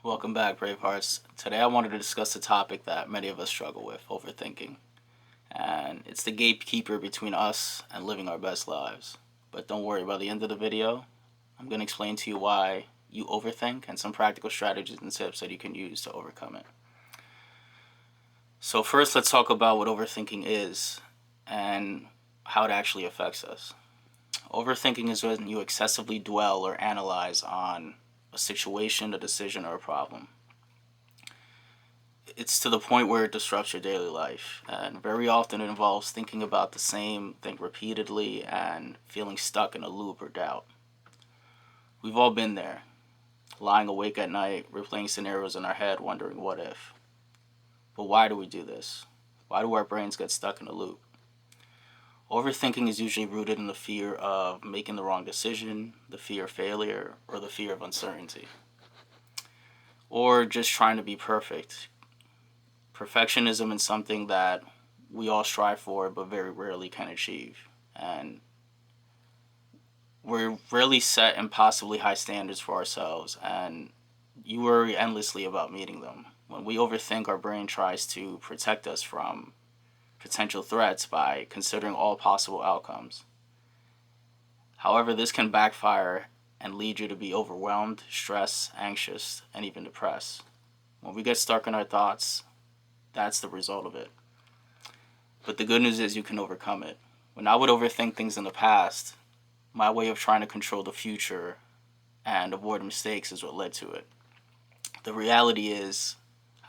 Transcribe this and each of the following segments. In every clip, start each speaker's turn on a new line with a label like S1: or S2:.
S1: Welcome back, Bravehearts. Today I wanted to discuss a topic that many of us struggle with, overthinking. And it's the gatekeeper between us and living our best lives. But don't worry, by the end of the video, I'm going to explain to you why you overthink and some practical strategies and tips that you can use to overcome it. So first, let's talk about what overthinking is and how it actually affects us. Overthinking is when you excessively dwell or analyze on a situation, a decision, or a problem. It's to the point where it disrupts your daily life. And very often it involves thinking about the same thing repeatedly and feeling stuck in a loop or doubt. We've all been there, lying awake at night, replaying scenarios in our head, wondering what if. But why do we do this? Why do our brains get stuck in a loop? Overthinking is usually rooted in the fear of making the wrong decision, the fear of failure, or the fear of uncertainty. Or just trying to be perfect. Perfectionism is something that we all strive for but very rarely can achieve. And we're really set impossibly high standards for ourselves, and you worry endlessly about meeting them. When we overthink, our brain tries to protect us from potential threats by considering all possible outcomes. However, this can backfire and lead you to be overwhelmed, stressed, anxious, and even depressed. When we get stuck in our thoughts, that's the result of it. But the good news is you can overcome it. When I would overthink things in the past, my way of trying to control the future and avoid mistakes is what led to it. The reality is,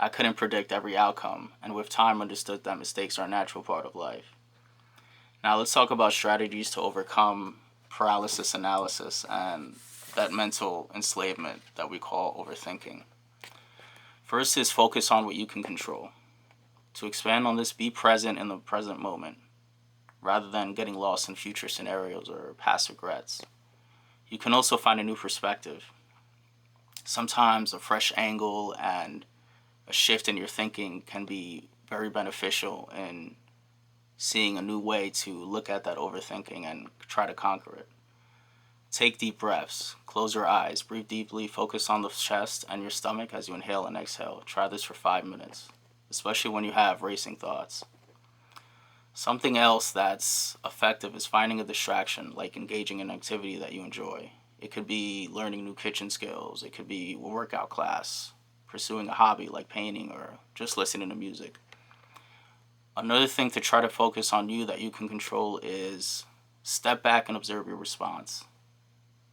S1: I couldn't predict every outcome, and with time understood that mistakes are a natural part of life. Now let's talk about strategies to overcome paralysis analysis and that mental enslavement that we call overthinking. First is focus on what you can control. To expand on this, be present in the present moment, rather than getting lost in future scenarios or past regrets. You can also find a new perspective. Sometimes a fresh angle and a shift in your thinking can be very beneficial in seeing a new way to look at that overthinking and try to conquer it. Take deep breaths, close your eyes, breathe deeply, focus on the chest and your stomach as you inhale and exhale. Try this for 5 minutes, especially when you have racing thoughts. Something else that's effective is finding a distraction, like engaging in an activity that you enjoy. It could be learning new kitchen skills, it could be a workout class, pursuing a hobby like painting, or just listening to music. Another thing to try to focus on you that you can control is step back and observe your response.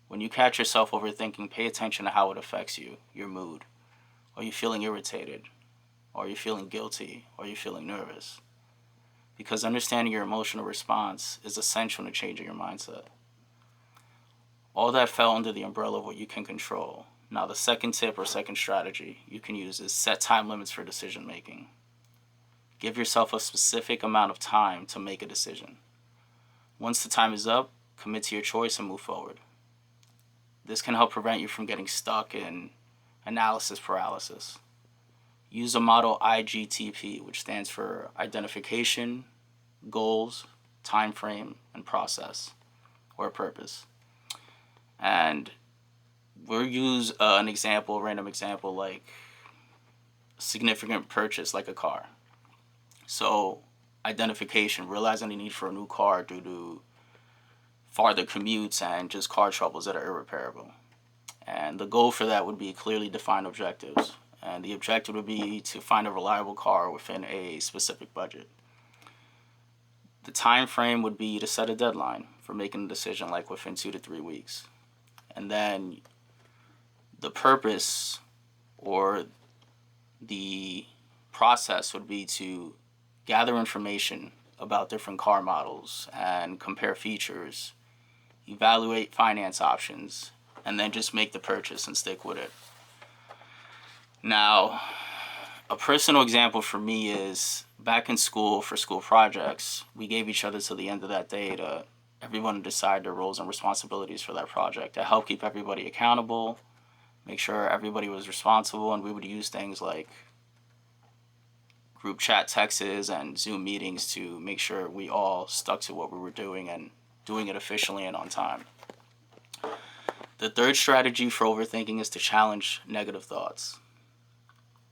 S1: When you catch yourself overthinking, pay attention to how it affects you, your mood. Are you feeling irritated? Are you feeling guilty? Are you feeling nervous? Because understanding your emotional response is essential to changing your mindset. All that fell under the umbrella of what you can control. Now, the second tip or second strategy you can use is set time limits for decision making. Give yourself a specific amount of time to make a decision. Once the time is up, commit to your choice and move forward. This can help prevent you from getting stuck in analysis paralysis. Use a model IGTP, which stands for identification, goals, time frame, and process, or purpose. And we'll use an example, a random example, like significant purchase, like a car. So identification, realizing the need for a new car due to farther commutes and just car troubles that are irreparable. And the goal for that would be clearly defined objectives. And the objective would be to find a reliable car within a specific budget. The time frame would be to set a deadline for making a decision, like within 2 to 3 weeks. And then the purpose or the process would be to gather information about different car models and compare features, evaluate finance options, and then just make the purchase and stick with it. Now, a personal example for me is back in school for school projects, we gave each other to the end of that day to everyone decide their roles and responsibilities for that project to help keep everybody accountable, make sure everybody was responsible, and we would use things like group chat texts and Zoom meetings to make sure we all stuck to what we were doing and doing it efficiently and on time. The third strategy for overthinking is to challenge negative thoughts.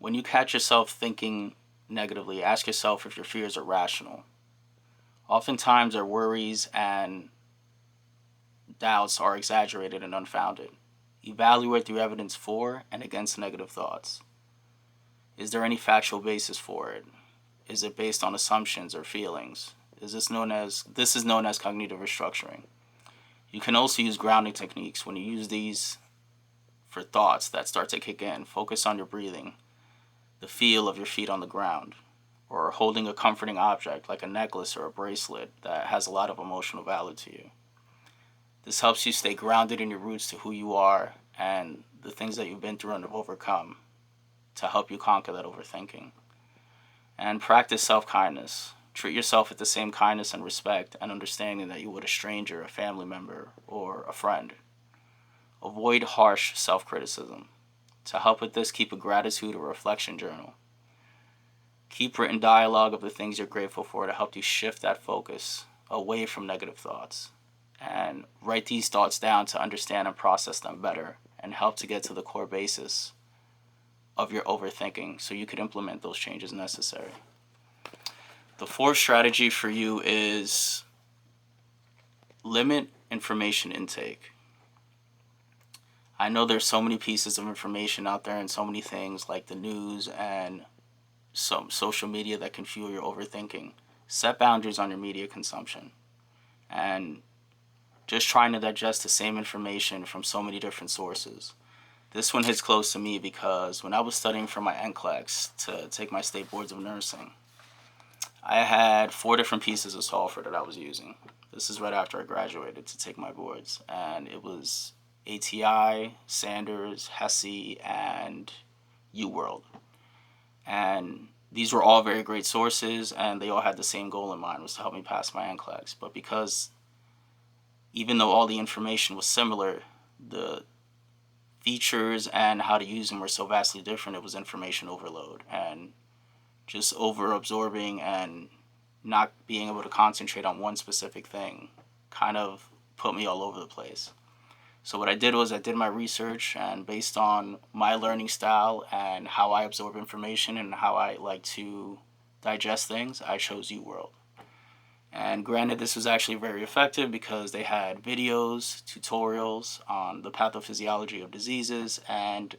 S1: When you catch yourself thinking negatively, ask yourself if your fears are rational. Oftentimes, our worries and doubts are exaggerated and unfounded. Evaluate the evidence for and against negative thoughts. Is there any factual basis for it? Is it based on assumptions or feelings? This is known as cognitive restructuring. You can also use grounding techniques. When you use these for thoughts that start to kick in, focus on your breathing, the feel of your feet on the ground, or holding a comforting object like a necklace or a bracelet that has a lot of emotional value to you. This helps you stay grounded in your roots to who you are and the things that you've been through and have overcome to help you conquer that overthinking. And practice self-kindness. Treat yourself with the same kindness and respect and understanding that you would a stranger, a family member, or a friend. Avoid harsh self-criticism. To help with this, keep a gratitude or reflection journal. Keep written dialogue of the things you're grateful for to help you shift that focus away from negative thoughts. And write these thoughts down to understand and process them better and help to get to the core basis of your overthinking so you could implement those changes necessary. The fourth strategy for you is limit information intake. I know there's so many pieces of information out there and so many things like the news and some social media that can fuel your overthinking. Set boundaries on your media consumption. And just trying to digest the same information from so many different sources. This one hits close to me because when I was studying for my NCLEX to take my state boards of nursing, I had 4 different pieces of software that I was using. This is right after I graduated to take my boards. And it was ATI, Sanders, HESI, and UWorld. And these were all very great sources, and they all had the same goal in mind, was to help me pass my NCLEX. But because even though all the information was similar, the features and how to use them were so vastly different, it was information overload. And just over absorbing and not being able to concentrate on one specific thing kind of put me all over the place. So what I did was I did my research, and based on my learning style and how I absorb information and how I like to digest things, I chose UWorld. And granted, this was actually very effective because they had videos, tutorials on the pathophysiology of diseases, and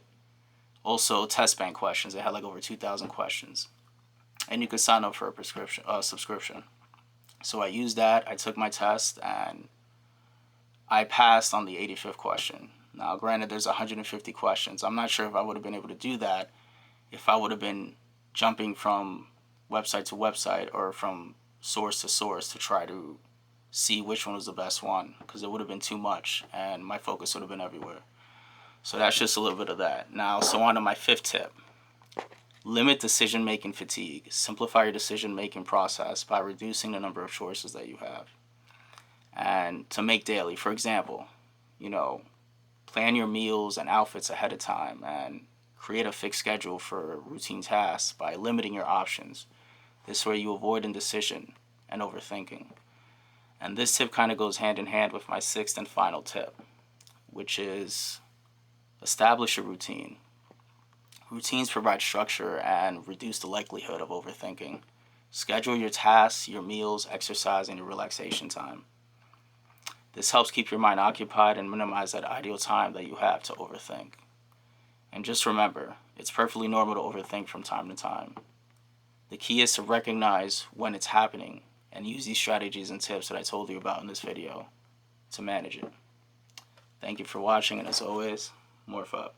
S1: also test bank questions. They had like over 2,000 questions. And you could sign up for a subscription. So I used that, I took my test, and I passed on the 85th question. Now, granted, there's 150 questions. I'm not sure if I would have been able to do that if I would have been jumping from website to website or from source to source to try to see which one was the best one, because it would have been too much and my focus would have been everywhere. So that's just a little bit of that. Now, so on to my 5th tip. Limit decision-making fatigue. Simplify your decision-making process by reducing the number of choices that you have. And to make daily, for example, plan your meals and outfits ahead of time and create a fixed schedule for routine tasks by limiting your options. This way you avoid indecision and overthinking. And this tip kind of goes hand in hand with my 6th and final tip, which is establish a routine. Routines provide structure and reduce the likelihood of overthinking. Schedule your tasks, your meals, exercise, and your relaxation time. This helps keep your mind occupied and minimize that ideal time that you have to overthink. And just remember, it's perfectly normal to overthink from time to time. The key is to recognize when it's happening and use these strategies and tips that I told you about in this video to manage it. Thank you for watching, and as always, Morph up.